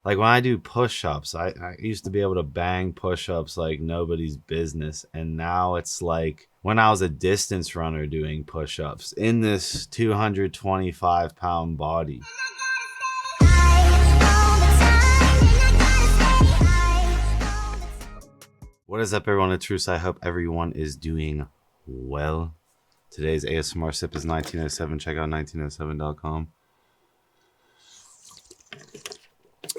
Like when I do push-ups, I used to be able to bang push-ups like nobody's business. And now it's like when I was a distance runner doing push-ups in this 225-pound body. What is up, everyone? It's Russo. I hope everyone is doing well. Today's ASMR sip is 1907. Check out 1907.com.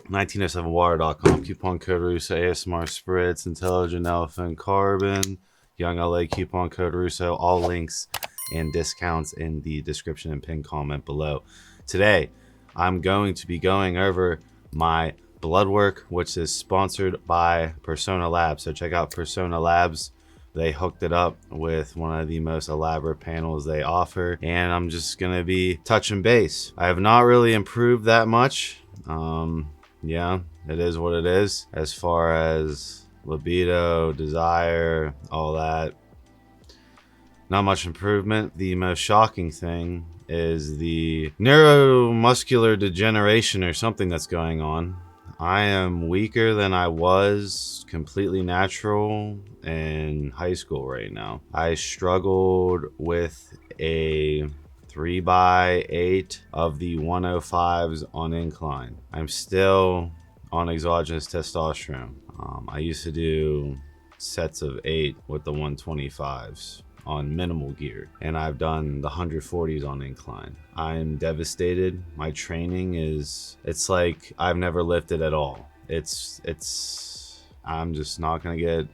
1907water.com. Coupon code Russo. ASMR Spritz. Intelligent Elephant Carbon. Young LA. Coupon code Russo. All links and discounts in the description and pinned comment below. Today, I'm going to be going over my Bloodwork, which is sponsored by Persona Labs. So check out Persona Labs. They hooked it up with one of the most elaborate panels they offer, and I'm just gonna be touching base. I have not really improved that much. Yeah, it is what it is as far as libido, desire, all that. Not much improvement. The most shocking thing is the neuromuscular degeneration or something that's going on. I am weaker than I was completely natural in high school right now. I struggled with a 3x8 of the 105s on incline. I'm still on exogenous testosterone. I used to do sets of 8 with the 125s on minimal gear, and I've done the 140s on incline. I'm devastated. My training it's like I've never lifted at all. I'm just not gonna get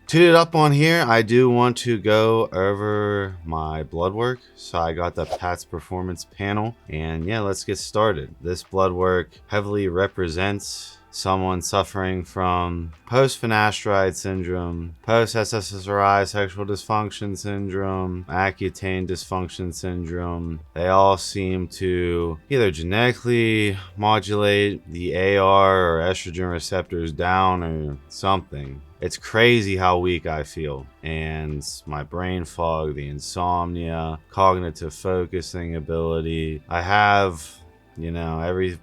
tooted up on here. I do want to go over my blood work. So I got the Pat's Performance panel, and yeah, let's get started. This blood work heavily represents someone suffering from post-finasteride syndrome, post-SSRI sexual dysfunction syndrome, Accutane dysfunction syndrome. They all seem to either genetically modulate the AR or estrogen receptors down or something. It's crazy how weak I feel, and my brain fog, the insomnia, cognitive focusing ability. I have, everybody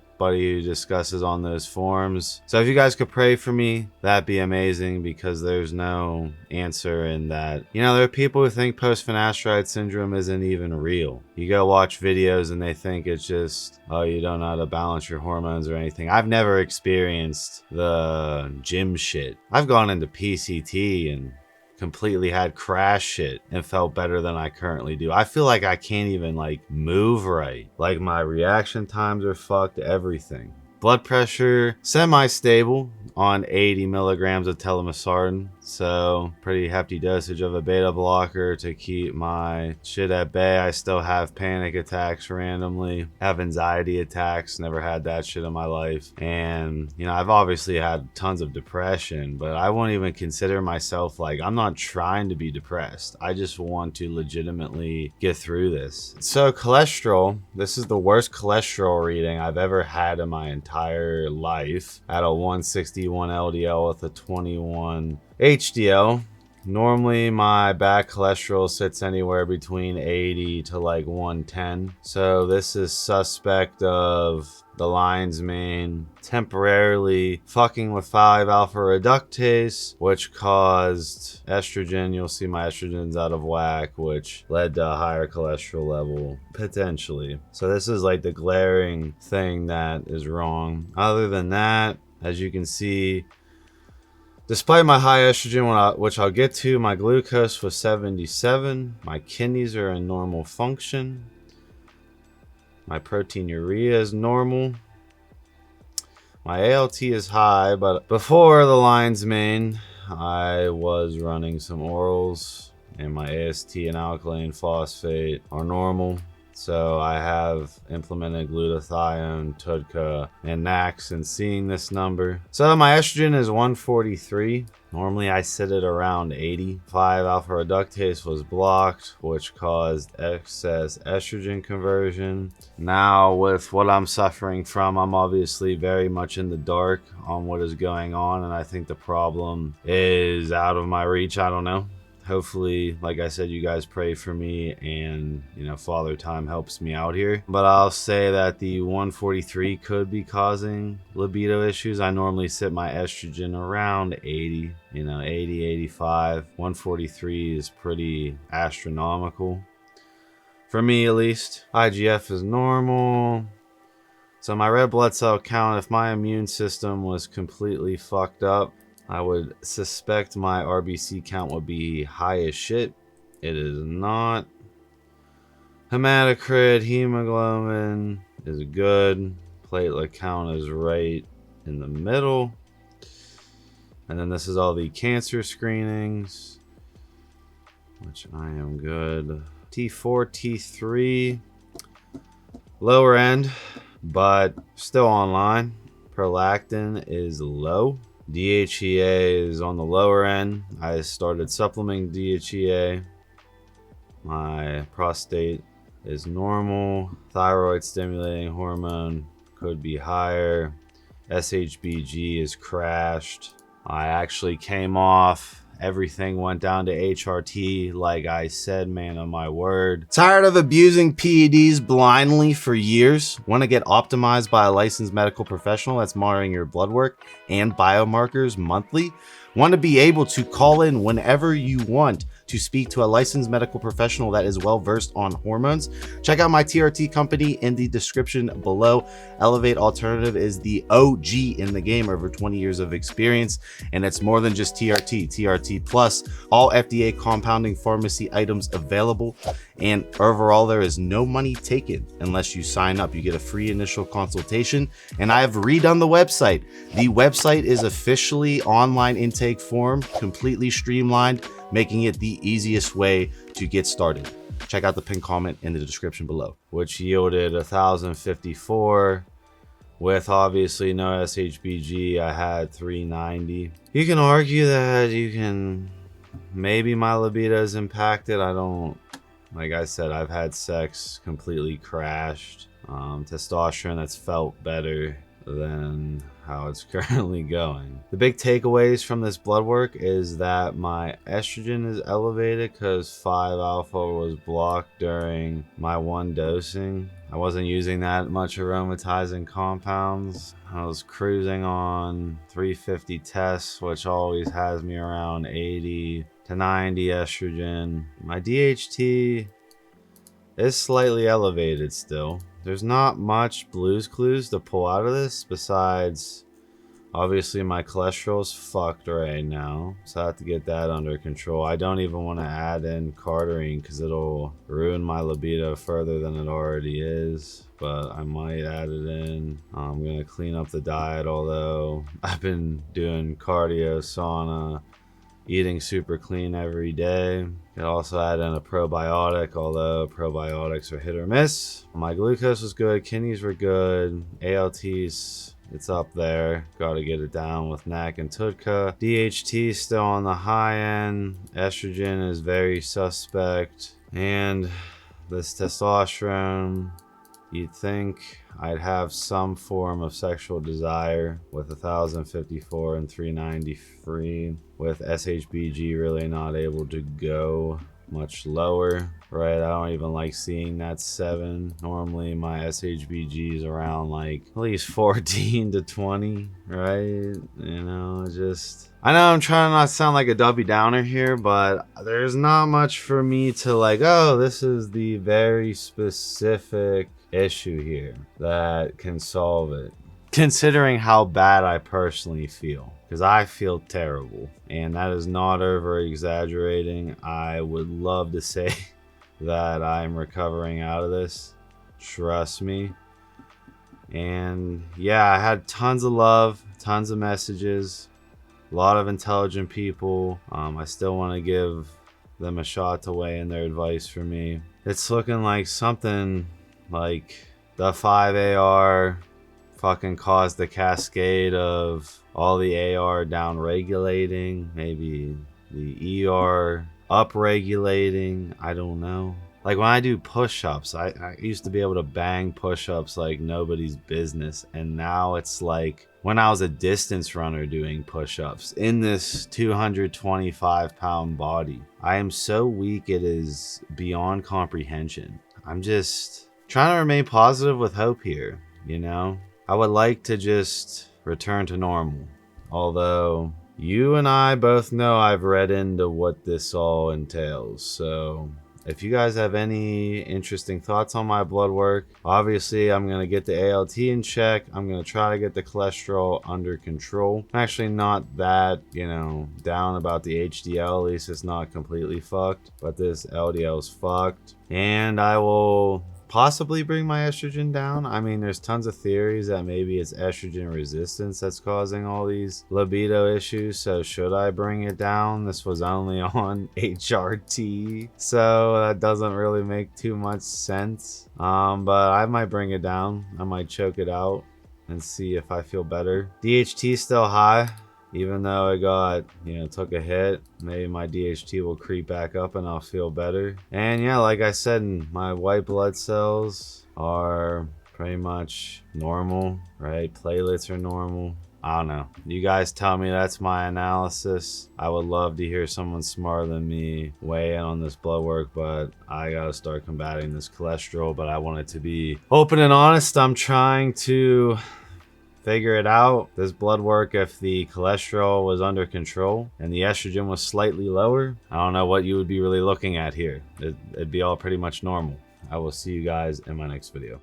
who discusses on those forums. So if you guys could pray for me, that'd be amazing, because there's no answer in that. There are people who think post-finasteride syndrome isn't even real. You go watch videos and they think it's just, oh, you don't know how to balance your hormones or anything. I've never experienced the gym shit. I've gone into PCT and completely had crash shit and felt better than I currently do. I feel like I can't even move right. Like my reaction times are fucked, everything. Blood pressure semi-stable on 80 milligrams of telmisartan, so pretty hefty dosage of a beta blocker to keep my shit at bay. I still have panic attacks randomly, have anxiety attacks, never had that shit in my life. And I've obviously had tons of depression, but I won't even consider myself I'm not trying to be depressed. I just want to legitimately get through this. So cholesterol, this is the worst cholesterol reading I've ever had in my entire life, at a 161 LDL with a 21 HDL. Normally my bad cholesterol sits anywhere between 80 to 110. So this is suspect of the lion's mane temporarily fucking with 5-alpha reductase, which caused estrogen. You'll see my estrogen's out of whack, which led to a higher cholesterol level, potentially. So this is the glaring thing that is wrong. Other than that, as you can see, despite my high estrogen, which I'll get to, my glucose was 77. My kidneys are in normal function. My proteinuria is normal. My ALT is high, but before the lion's mane, I was running some orals, and my AST and alkaline phosphate are normal. So I have implemented glutathione, TUDCA, and NAX, and seeing this number. So my estrogen is 143. Normally I sit at around 80. 5-alpha reductase was blocked, which caused excess estrogen conversion. Now with what I'm suffering from, I'm obviously very much in the dark on what is going on, and I think the problem is out of my reach. I don't know. hopefully, like I said, you guys pray for me, and you know, Father Time helps me out here. But I'll say that the 143 could be causing libido issues. I normally set my estrogen around 80, you know, 80, 85. 143 is pretty astronomical for me, at least. IGF is normal. So my red blood cell count, if my immune system was completely fucked up, I would suspect my RBC count would be high as shit. It is not. Hematocrit, hemoglobin is good. Platelet count is right in the middle. And then this is all the cancer screenings, which I am good. T4, T3, lower end, but still online. Prolactin is low. DHEA is on the lower end. I started supplementing DHEA. My prostate is normal. Thyroid stimulating hormone could be higher. SHBG is crashed. I actually came off. Everything went down to HRT, like I said, man of my word. Tired of abusing PEDs blindly for years? Want to get optimized by a licensed medical professional that's monitoring your blood work and biomarkers monthly? Want to be able to call in whenever you want to speak to a licensed medical professional that is well versed on hormones? Check out my TRT company in the description below. Elevate Alternative is the OG in the game, over 20 years of experience, and it's more than just TRT. TRT Plus, all FDA compounding pharmacy items available, and overall there is no money taken unless you sign up. You get a free initial consultation, and I have redone the website. The website is officially online intake form, completely streamlined, making it the easiest way to get started. Check out the pinned comment in the description below, which yielded 1,054 with obviously no SHBG. I had 390. You can argue that maybe my libido is impacted. I don't, like I said, I've had sex completely crashed. Testosterone that's felt better than how it's currently going. The big takeaways from this blood work is that my estrogen is elevated because 5-alpha was blocked during my one dosing. I wasn't using that much aromatizing compounds. I was cruising on 350 tests, which always has me around 80 to 90 estrogen. My DHT is slightly elevated still. There's not much Blue's Clues to pull out of this besides obviously my cholesterol's fucked right now, so I have to get that under control. I don't even want to add in cardarine because it'll ruin my libido further than it already is, but I might add it in. I'm gonna clean up the diet, although I've been doing cardio, sauna, eating super clean every day. Could also add in a probiotic, although probiotics are hit or miss. My glucose was good, kidneys were good, ALTs, it's up there. Got to get it down with NAC and TUDCA. DHT still on the high end. Estrogen is very suspect. And this testosterone, you'd think I'd have some form of sexual desire with 1,054 and 393. With SHBG really not able to go much lower, right? I don't even like seeing that 7. Normally my SHBG is around like at least 14 to 20, right? You know, I know I'm trying not to sound like a Debbie Downer here, but there's not much for me to like, oh, this is the very specific issue here that can solve it, considering how bad I personally feel, because I feel terrible, and that is not over exaggerating. I would love to say that I'm recovering out of this, trust me. And yeah, I had tons of love, tons of messages, a lot of intelligent people. I still want to give them a shot to weigh in their advice for me. It's looking like something like the 5AR fucking caused the cascade of all the AR down regulating, maybe the ER up regulating, I don't know. Like when I do push-ups, I used to be able to bang push-ups like nobody's business. And now it's like when I was a distance runner doing push-ups in this 225-pound body. I am so weak, it is beyond comprehension. I'm just trying to remain positive with hope here, you know? I would like to just return to normal. Although you and I both know I've read into what this all entails, so if you guys have any interesting thoughts on my blood work, obviously I'm going to get the ALT in check. I'm going to try to get the cholesterol under control. I'm actually not that, down about the HDL. At least it's not completely fucked, but this LDL is fucked. And I will possibly bring my estrogen down. I mean, there's tons of theories that maybe it's estrogen resistance that's causing all these libido issues. So should I bring it down? This was only on HRT, so that doesn't really make too much sense. But I might bring it down. I might choke it out and see if I feel better. DHT still high. Even though it got, took a hit, maybe my DHT will creep back up and I'll feel better. And yeah, like I said, my white blood cells are pretty much normal, right? Platelets are normal. I don't know. You guys tell me. That's my analysis. I would love to hear someone smarter than me weigh in on this blood work, but I gotta start combating this cholesterol. But I want it to be open and honest. I'm trying to figure it out. This blood work, if the cholesterol was under control and the estrogen was slightly lower, I don't know what you would be really looking at here. It'd be all pretty much normal. I will see you guys in my next video.